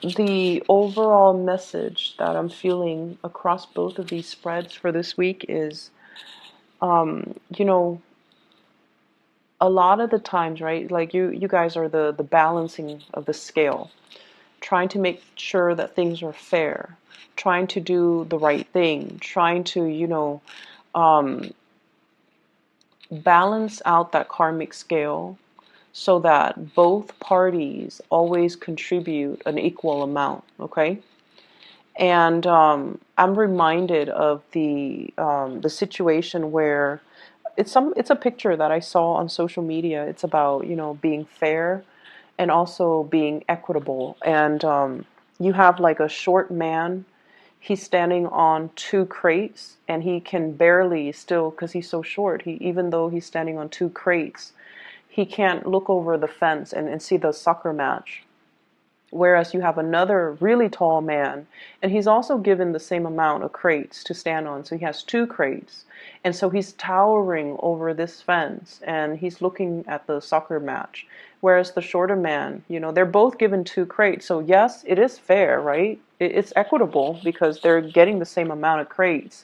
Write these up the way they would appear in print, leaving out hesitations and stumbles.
The overall message that I'm feeling across both of these spreads for this week is, you know, a lot of the times, right? Like you guys are the balancing of the scale, trying to make sure that things are fair, trying to do the right thing, trying to, um, balance out that karmic scale so that both parties always contribute an equal amount, okay? And I'm reminded of the situation where it's a picture that I saw on social media. It's about, being fair and also being equitable. And you have like a short man. He's standing on two crates, and he can barely still, because he's so short. He even though he's standing on two crates, he can't look over the fence and see the soccer match. Whereas you have another really tall man, and he's also given the same amount of crates to stand on. So he has two crates. And so he's towering over this fence and he's looking at the soccer match. Whereas the shorter man, they're both given two crates. So yes, it is fair, right? It's equitable because they're getting the same amount of crates.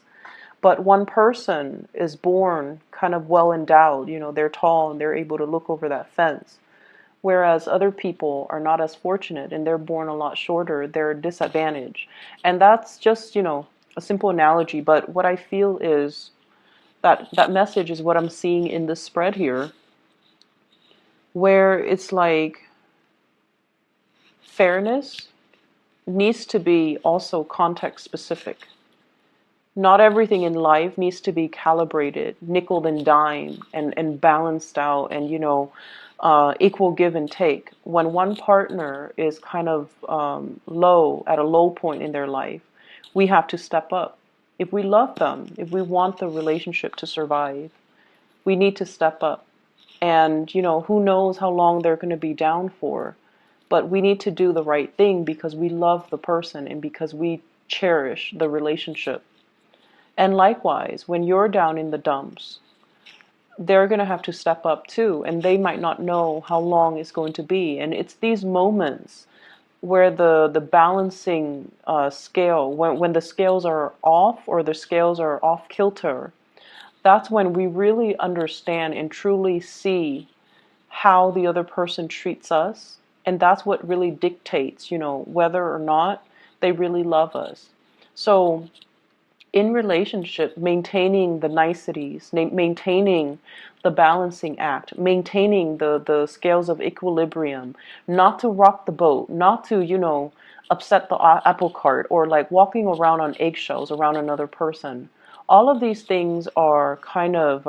But one person is born kind of well endowed, they're tall and they're able to look over that fence. Whereas other people are not as fortunate and they're born a lot shorter, they're disadvantaged. And that's just, a simple analogy. But what I feel is that message is what I'm seeing in this spread here, where it's like fairness needs to be also context specific. Not everything in life needs to be calibrated, nickel and dime, and balanced out, and equal give and take. When one partner is kind of low, at a low point in their life, we have to step up. If we love them, if we want the relationship to survive, we need to step up. And who knows how long they're going to be down for, but we need to do the right thing because we love the person and because we cherish the relationship. And likewise, when you're down in the dumps, they're going to have to step up too, and they might not know how long it's going to be. And it's these moments where the balancing scale, when the scales are off or the scales are off kilter, that's when we really understand and truly see how the other person treats us. And that's what really dictates, whether or not they really love us. So in relationship, maintaining the niceties, maintaining the balancing act, maintaining the scales of equilibrium, not to rock the boat, not to, upset the apple cart, or like walking around on eggshells around another person. All of these things are kind of,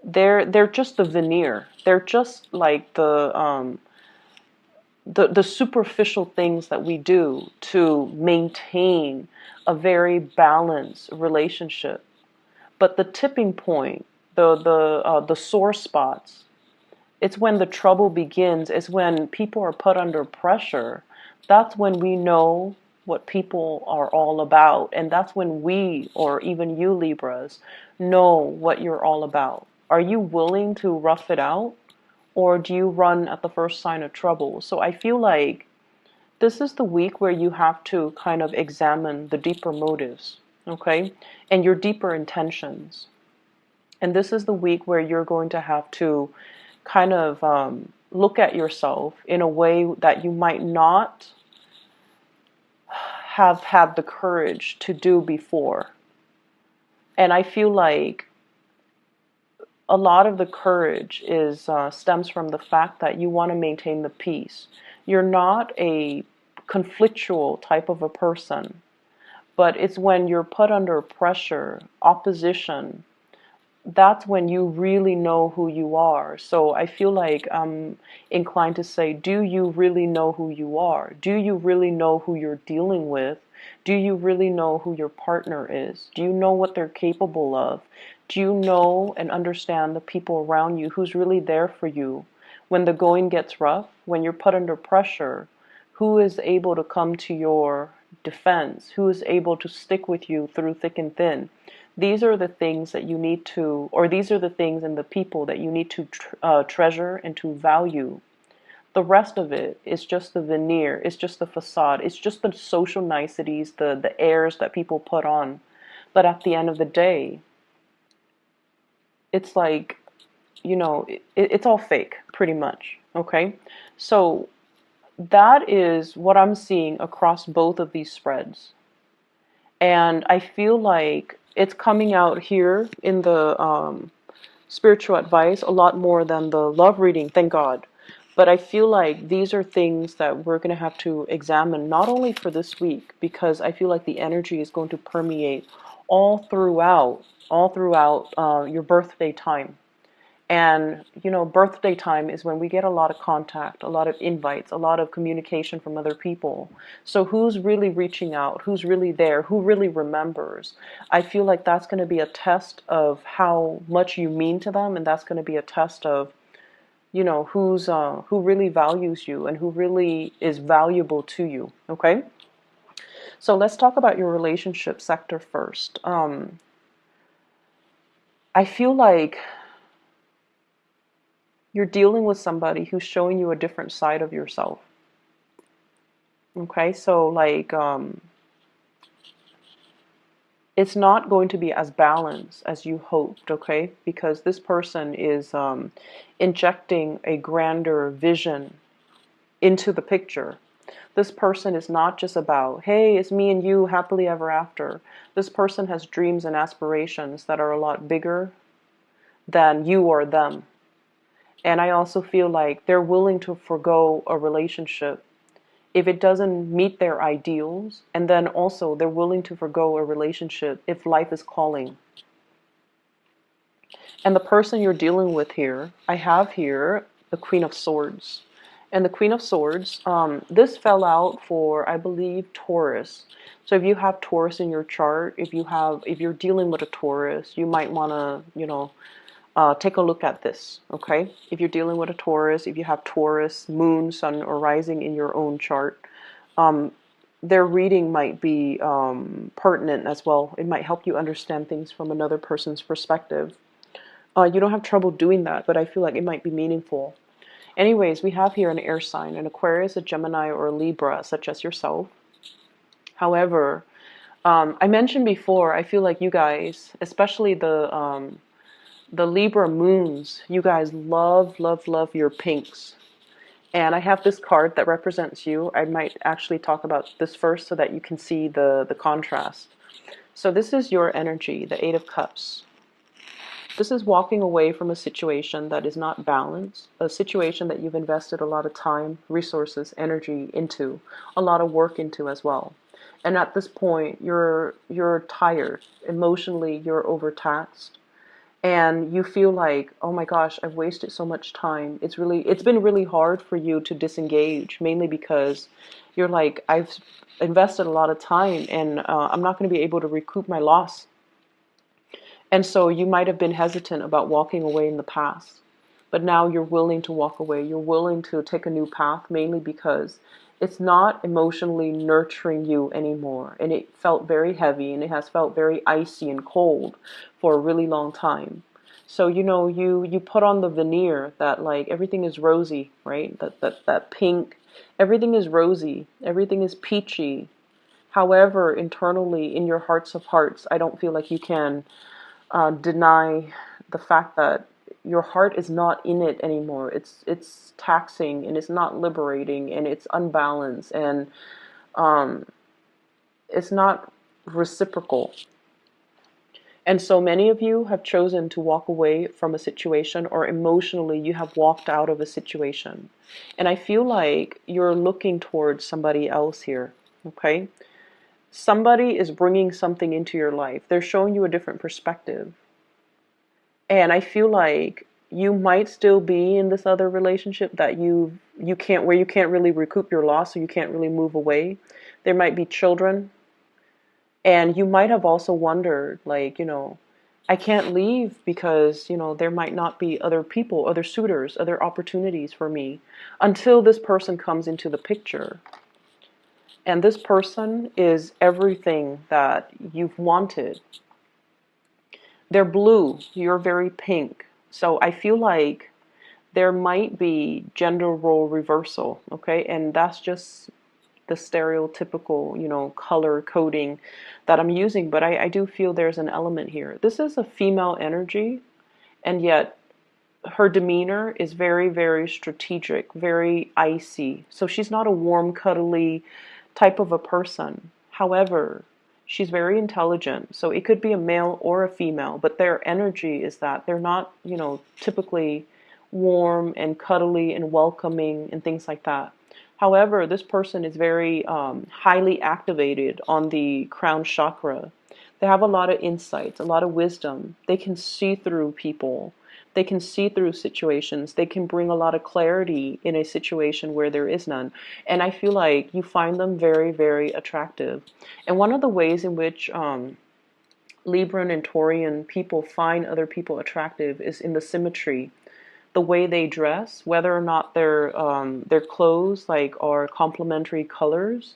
they're just the veneer. They're just like the superficial things that we do to maintain a very balanced relationship. But the tipping point, the sore spots, it's when the trouble begins. It's when people are put under pressure. That's when we know what people are all about, and that's when we, or even you Libras, know what you're all about. Are you willing to rough it out, or do you run at the first sign of trouble? So I feel like this is the week where you have to kind of examine the deeper motives, okay, and your deeper intentions. And this is the week where you're going to have to kind of look at yourself in a way that you might not have had the courage to do before. And I feel like a lot of the courage is stems from the fact that you want to maintain the peace. You're not a conflictual type of a person, but it's when you're put under pressure, opposition, that's when you really know who you are. So I feel like I'm inclined to say, do you really know who you are? Do you really know who you're dealing with? Do you really know who your partner is? Do you know what they're capable of? Do you know and understand the people around you who's really there for you when the going gets rough, when you're put under pressure? Who is able to come to your defense? Who is able to stick with you through thick and thin? These are the things that you need to, or these are the things and the people that you need to treasure and to value. The rest of it is just the veneer, it's just the facade, it's just the social niceties, the airs that people put on. But at the end of the day, it's like, it's all fake, pretty much. Okay? So that is what I'm seeing across both of these spreads. And I feel like it's coming out here in the spiritual advice a lot more than the love reading, thank God. But I feel like these are things that we're going to have to examine, not only for this week, because I feel like the energy is going to permeate all throughout your birthday time. And, birthday time is when we get a lot of contact, a lot of invites, a lot of communication from other people. So who's really reaching out? Who's really there? Who really remembers? I feel like that's going to be a test of how much you mean to them. And that's going to be a test of, who really values you and who really is valuable to you. Okay? So let's talk about your relationship sector first. I feel like you're dealing with somebody who's showing you a different side of yourself. Okay, so like, it's not going to be as balanced as you hoped, okay? Because this person is injecting a grander vision into the picture. This person is not just about, hey, it's me and you happily ever after. This person has dreams and aspirations that are a lot bigger than you or them. And I also feel like they're willing to forgo a relationship if it doesn't meet their ideals. And then also they're willing to forgo a relationship if life is calling. And the person you're dealing with here, I have here the Queen of Swords. And the Queen of Swords, this fell out for, I believe, Taurus. So if you have Taurus in your chart, if you're dealing with a Taurus, you might want to, take a look at this, okay? If you're dealing with a Taurus, if you have Taurus, moon, sun, or rising in your own chart, their reading might be pertinent as well. It might help you understand things from another person's perspective. You don't have trouble doing that, but I feel like it might be meaningful. Anyways, we have here an air sign, an Aquarius, a Gemini, or a Libra, such as yourself. However, I mentioned before, I feel like you guys, especially the Libra moons, you guys love, love, love your pinks. And I have this card that represents you. I might actually talk about this first so that you can see the contrast. So this is your energy, the Eight of Cups. This is walking away from a situation that is not balanced, a situation that you've invested a lot of time, resources, energy into, a lot of work into as well. And at this point, you're tired. Emotionally, you're overtaxed. And you feel like, oh my gosh, I've wasted so much time. It's been really hard for you to disengage, mainly because you're like, I've invested a lot of time and I'm not going to be able to recoup my loss. And so you might have been hesitant about walking away in the past, but now you're willing to walk away. You're willing to take a new path, mainly because it's not emotionally nurturing you anymore. And it felt very heavy and it has felt very icy and cold for a really long time. So, you put on the veneer that like everything is rosy, right? That pink, everything is rosy, everything is peachy. However, internally in your hearts of hearts, I don't feel like you can deny the fact that your heart is not in it anymore. It's taxing and it's not liberating and it's unbalanced and it's not reciprocal. And so many of you have chosen to walk away from a situation, or emotionally you have walked out of a situation. And I feel like you're looking towards somebody else here, okay? Somebody is bringing something into your life. They're showing you a different perspective. And I feel like you might still be in this other relationship that you can't really recoup your loss, so you can't really move away. There might be children. And you might have also wondered, like, I can't leave because, there might not be other people, other suitors, other opportunities for me until this person comes into the picture. And this person is everything that you've wanted. They're blue, you're very pink. So I feel like there might be gender role reversal, okay? And that's just the stereotypical, color coding that I'm using, but I do feel there's an element here. This is a female energy, and yet her demeanor is very, very strategic, very icy. So she's not a warm, cuddly type of a person. However, she's very intelligent. So it could be a male or a female, but their energy is that they're not, typically warm and cuddly and welcoming and things like that. However, this person is very highly activated on the crown chakra. They have a lot of insights, a lot of wisdom. They can see through people. They can see through situations. They can bring a lot of clarity in a situation where there is none. And I feel like you find them very, very attractive. And one of the ways in which Libran and Taurian people find other people attractive is in the symmetry, the way they dress, whether or not their clothes like are complementary colors,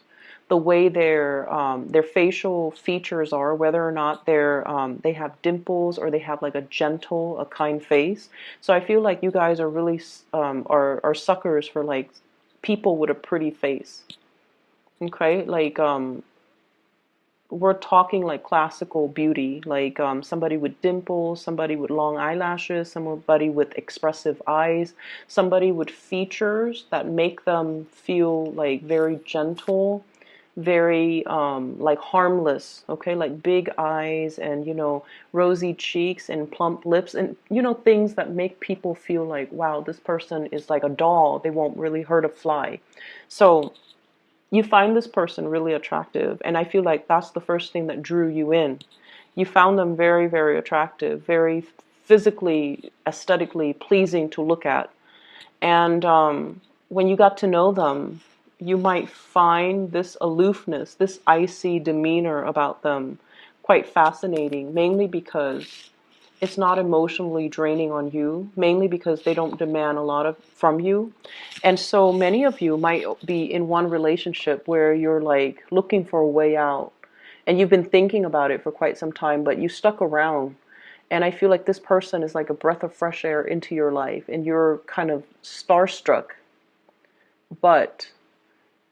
the way their facial features are, whether or not they have dimples or they have like a gentle, a kind face. So I feel like you guys are really are suckers for like people with a pretty face. Okay, like we're talking like classical beauty, like somebody with dimples, somebody with long eyelashes, somebody with expressive eyes, somebody with features that make them feel like very gentle, very like harmless, okay, like big eyes and rosy cheeks and plump lips and things that make people feel like, wow, this person is like a doll, they won't really hurt a fly. So you find this person really attractive, and I feel like that's the first thing that drew you in. You found them very, very attractive, very physically, aesthetically pleasing to look at. And when you got to know them, you might find this aloofness, this icy demeanor about them quite fascinating, mainly because it's not emotionally draining on you, mainly because they don't demand a lot of from you. And so many of you might be in one relationship where you're like looking for a way out, and you've been thinking about it for quite some time, but you stuck around. And I feel like this person is like a breath of fresh air into your life, and you're kind of starstruck, but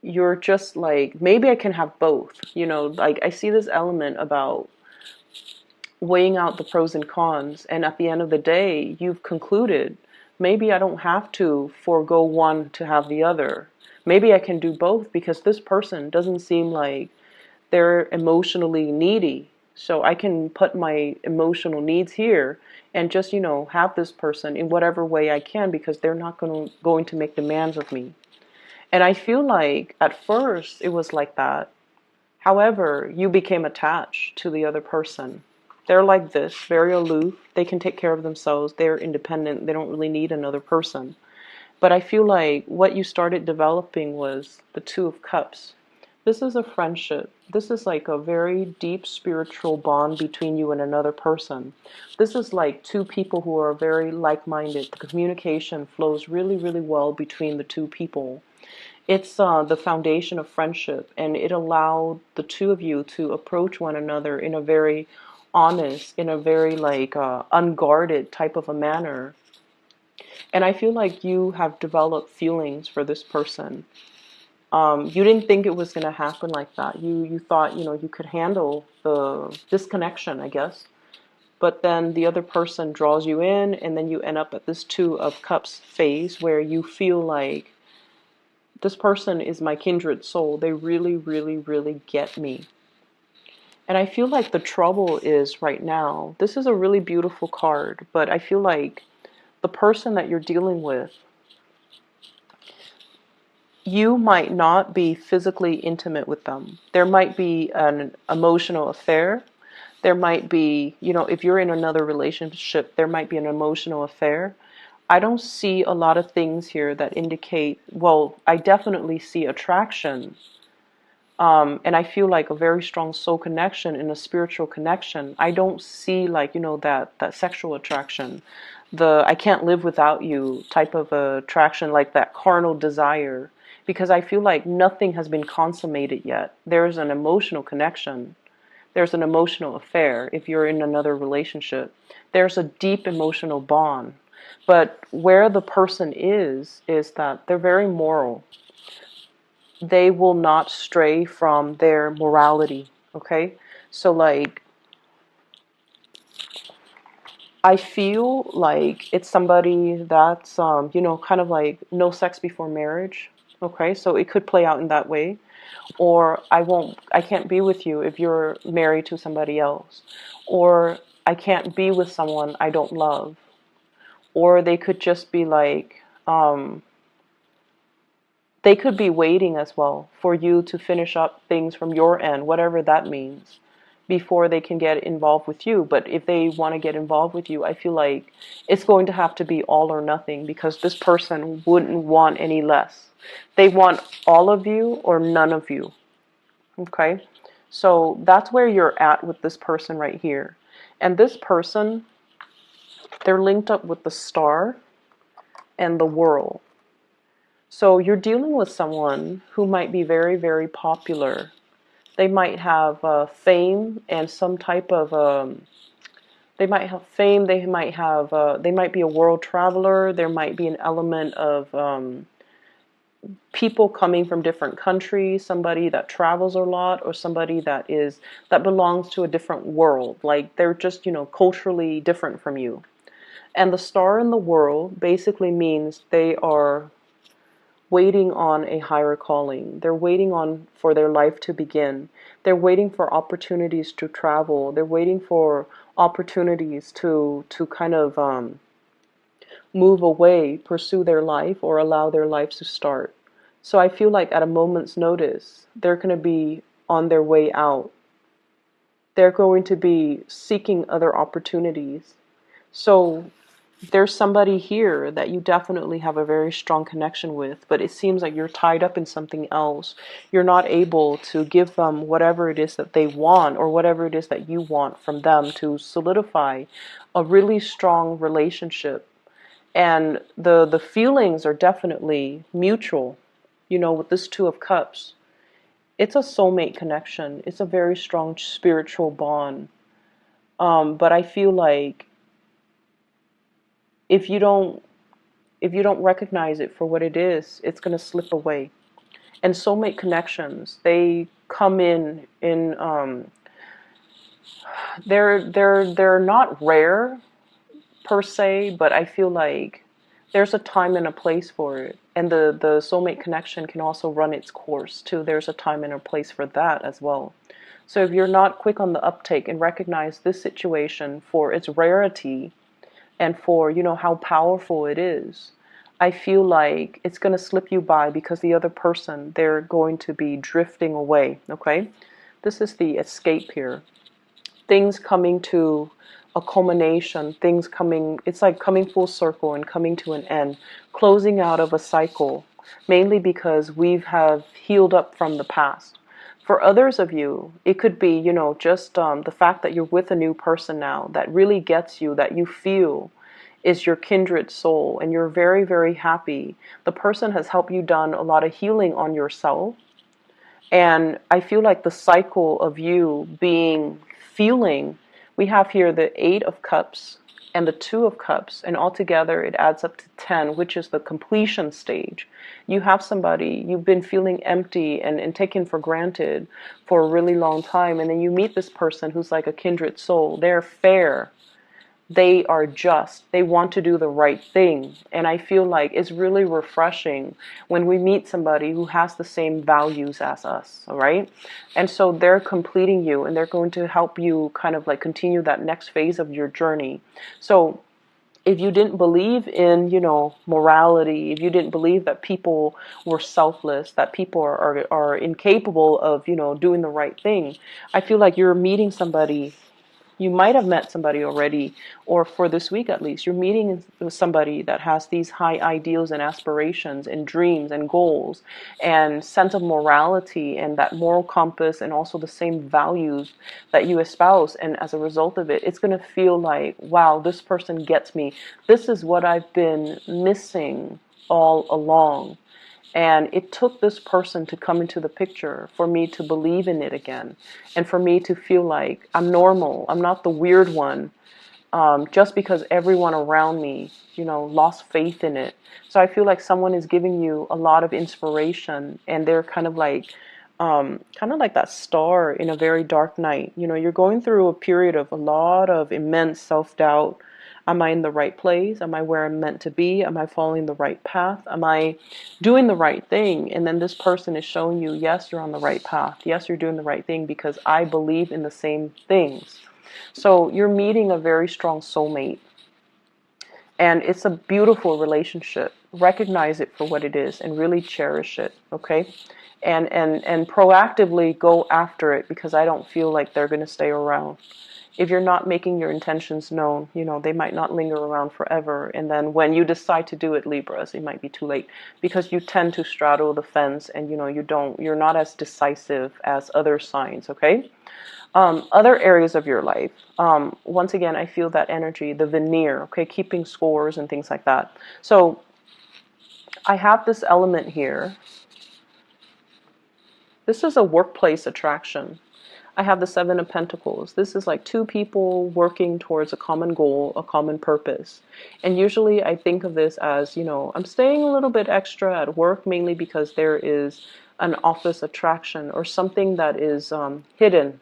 you're just like, maybe I can have both. Like I see this element about weighing out the pros and cons, and at the end of the day, you've concluded, maybe I don't have to forego one to have the other. Maybe I can do both because this person doesn't seem like they're emotionally needy. So I can put my emotional needs here and just, have this person in whatever way I can because they're not going to make demands of me. And I feel like at first it was like that. However, you became attached to the other person. They're like this, very aloof. They can take care of themselves. They're independent. They don't really need another person. But I feel like what you started developing was the Two of Cups. This is a friendship. This is like a very deep spiritual bond between you and another person. This is like two people who are very like-minded. The communication flows really, really well between the two people. It's the foundation of friendship, and it allowed the two of you to approach one another in a very honest, in a very like unguarded type of a manner. And I feel like you have developed feelings for this person. You didn't think it was going to happen like that. You thought you could handle the disconnection, I guess. But then the other person draws you in, and then you end up at this Two of Cups phase where you feel like this person is my kindred soul. They really, really, really get me. And I feel like the trouble is right now, this is a really beautiful card, but I feel like the person that you're dealing with, you might not be physically intimate with them. There might be an emotional affair. There might be, if you're in another relationship, there might be an emotional affair. I don't see a lot of things here that indicate, well, I definitely see attraction. And I feel like a very strong soul connection and a spiritual connection. I don't see like, that sexual attraction, the I can't live without you type of attraction, like that carnal desire, because I feel like nothing has been consummated yet. There's an emotional connection. There's an emotional affair if you're in another relationship. There's a deep emotional bond. But where the person is that they're very moral. They will not stray from their morality, okay? So like, I feel like it's somebody that's, you know, kind of like no sex before marriage, okay? So it could play out in that way. Or I can't be with you if you're married to somebody else. Or I can't be with someone I don't love. Or they could just be like, they could be waiting as well for you to finish up things from your end, whatever that means, before they can get involved with you. But if they want to get involved with you, I feel like it's going to have to be all or nothing, because this person wouldn't want any less. They want all of you or none of you. Okay? So that's where you're at with this person right here. And this person, they're linked up with the star and the world. So you're dealing with someone who might be very, very popular. They might have fame and some type of, they might have fame, they might be a world traveler, there might be an element of people coming from different countries, somebody that travels a lot, or somebody that belongs to a different world. Like they're just, you know, culturally different from you. And the star in the world basically means they are waiting on a higher calling. They're waiting on for their life to begin. They're waiting for opportunities to travel. They're waiting for opportunities to kind of move away, pursue their life, or allow their lives to start. So I feel like at a moment's notice, they're going to be on their way out. They're going to be seeking other opportunities. So there's somebody here that you definitely have a very strong connection with, but it seems like you're tied up in something else. You're not able to give them whatever it is that they want, or whatever it is that you want from them, to solidify a really strong relationship. And the feelings are definitely mutual. You know, with this Two of Cups, it's a soulmate connection. It's a very strong spiritual bond. But I feel like if you don't recognize it for what it is, it's going to slip away. And soulmate connections, they come in they're not rare per se, but I feel like there's a time and a place for it. And the soulmate connection can also run its course too. There's a time and a place for that as well. So if you're not quick on the uptake and recognize this situation for its rarity and for, you know, how powerful it is, I feel like it's going to slip you by, because the other person, they're going to be drifting away, okay? This is the escape here. Things coming to a culmination, things coming, it's like coming full circle and coming to an end, closing out of a cycle, mainly because have healed up from the past. For others of you, it could be, you know, just the fact that you're with a new person now that really gets you, that you feel is your kindred soul, and you're very, very happy. The person has helped you done a lot of healing on yourself. And I feel like the cycle of you feeling, we have here the Eight of Cups and the Two of Cups, and altogether it adds up to 10, which is the completion stage. You have somebody, you've been feeling empty and taken for granted for a really long time, and then you meet this person who's like a kindred soul. They're fair. They are just, they want to do the right thing. And I feel like it's really refreshing when we meet somebody who has the same values as us, all right? And so they're completing you, and they're going to help you kind of like continue that next phase of your journey. So if you didn't believe in, you know, morality, if you didn't believe that people were selfless, that people are incapable of, you know, doing the right thing, I feel like you're meeting somebody. You might have met somebody already, or for this week at least, you're meeting with somebody that has these high ideals and aspirations and dreams and goals and sense of morality and that moral compass, and also the same values that you espouse. And as a result of it, it's going to feel like, wow, this person gets me. This is what I've been missing all along. And it took this person to come into the picture for me to believe in it again. And for me to feel like I'm normal. I'm not the weird one. just because everyone around me, lost faith in it. So I feel like someone is giving you a lot of inspiration, and they're kind of like that star in a very dark night. You're going through a period of a lot of immense self-doubt. Am I in the right place? Am I where I'm meant to be? Am I following the right path? Am I doing the right thing? And then this person is showing you, yes, you're on the right path. Yes, you're doing the right thing because I believe in the same things. So you're meeting a very strong soulmate. And it's a beautiful relationship. Recognize it for what it is and really cherish it, okay? And proactively go after it, because I don't feel like they're going to stay around. If you're not making your intentions known, they might not linger around forever. And then when you decide to do it, Libras, it might be too late, because you tend to straddle the fence, and you're not as decisive as other signs, okay? Other areas of your life, once again, I feel that energy, the veneer, okay, keeping scores and things like that. So I have this element here. This is a workplace attraction. I have the Seven of Pentacles. This is like two people working towards a common goal, a common purpose. And usually I think of this as, I'm staying a little bit extra at work, mainly because there is an office attraction or something that is hidden.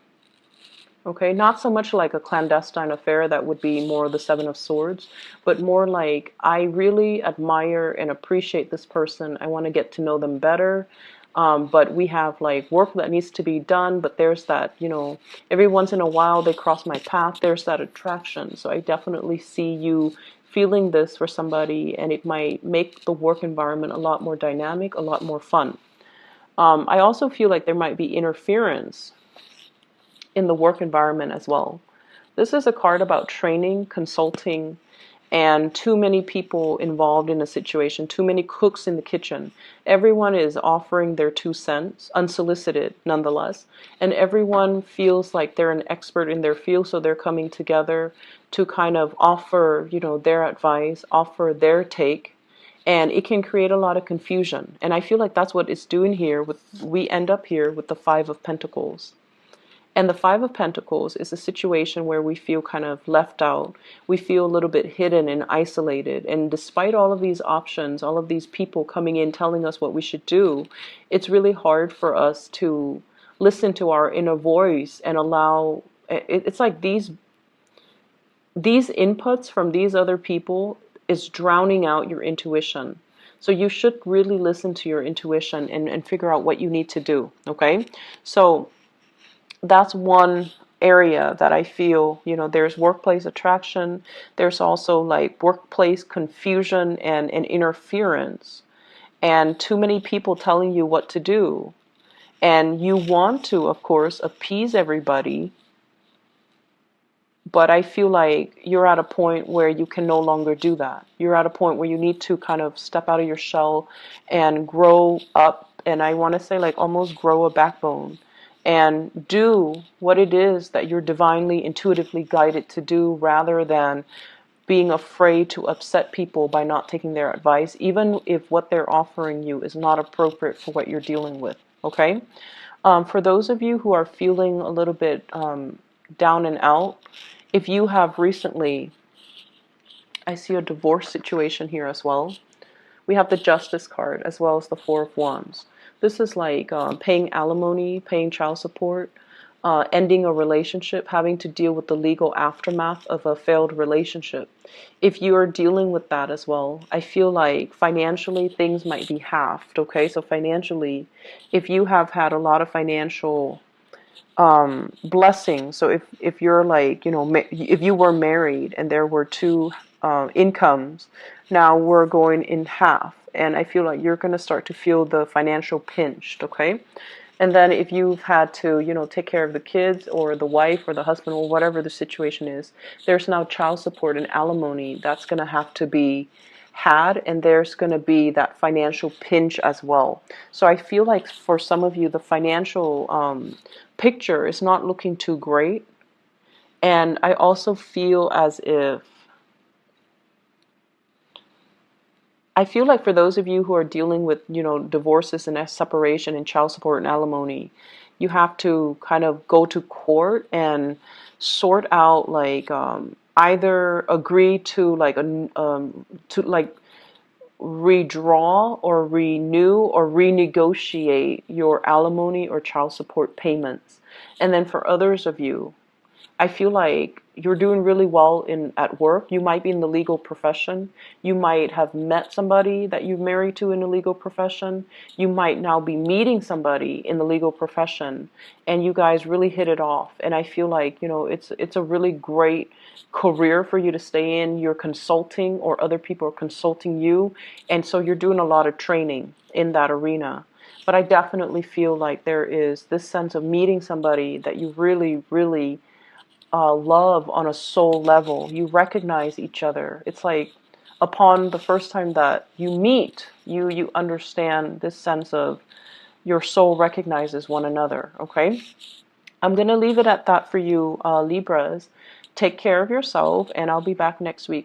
Okay, not so much like a clandestine affair, that would be more the Seven of Swords, but more like, I really admire and appreciate this person. I want to get to know them better. But we have like work that needs to be done, but there's that, every once in a while they cross my path. There's that attraction. So I definitely see you feeling this for somebody, and it might make the work environment a lot more dynamic, a lot more fun. I also feel like there might be interference in the work environment as well. This is a card about training, consulting, and too many people involved in a situation, too many cooks in the kitchen. Everyone is offering their 2 cents, unsolicited nonetheless, and everyone feels like they're an expert in their field, so they're coming together to kind of offer, their advice, offer their take, and it can create a lot of confusion. And I feel like that's what it's doing here. We end up here with the Five of Pentacles. And the Five of Pentacles is a situation where we feel kind of left out. We feel a little bit hidden and isolated. And despite all of these options, all of these people coming in telling us what we should do, it's really hard for us to listen to our inner voice and allow, it's like these inputs from these other people is drowning out your intuition. So you should really listen to your intuition and figure out what you need to do, okay? So that's one area that I feel, there's workplace attraction. There's also like workplace confusion and interference, and too many people telling you what to do. And you want to, of course, appease everybody. But I feel like you're at a point where you can no longer do that. You're at a point where you need to kind of step out of your shell and grow up. And I want to say like almost grow a backbone and do what it is that you're divinely, intuitively guided to do, rather than being afraid to upset people by not taking their advice, even if what they're offering you is not appropriate for what you're dealing with, okay? For those of you who are feeling a little bit down and out, if you have recently, I see a divorce situation here as well. We have the Justice card as well as the Four of Wands. This is like paying alimony, paying child support, ending a relationship, having to deal with the legal aftermath of a failed relationship. If you are dealing with that as well, I feel like financially things might be halved, okay? So financially, if you have had a lot of financial blessings, so if you're like, if you were married and there were two incomes, now we're going in half. And I feel like you're going to start to feel the financial pinched, okay? And then if you've had to, take care of the kids or the wife or the husband or whatever the situation is, there's now child support and alimony that's going to have to be had, and there's going to be that financial pinch as well. So I feel like for some of you, the financial picture is not looking too great. And I also feel as if, I feel like for those of you who are dealing with, divorces and separation and child support and alimony, you have to kind of go to court and sort out like either agree to redraw or renew or renegotiate your alimony or child support payments. And then for others of you, I feel like you're doing really well at work. You might be in the legal profession. You might have met somebody that you've married to in the legal profession. You might now be meeting somebody in the legal profession, and you guys really hit it off. And I feel like, it's a really great career for you to stay in. You're consulting, or other people are consulting you, and so you're doing a lot of training in that arena. But I definitely feel like there is this sense of meeting somebody that you really, really love on a soul level. You recognize each other. It's like upon the first time that you meet, you understand this sense of your soul recognizes one another. Okay, I'm gonna leave it at that for you, Libras. Take care of yourself, and I'll be back next week.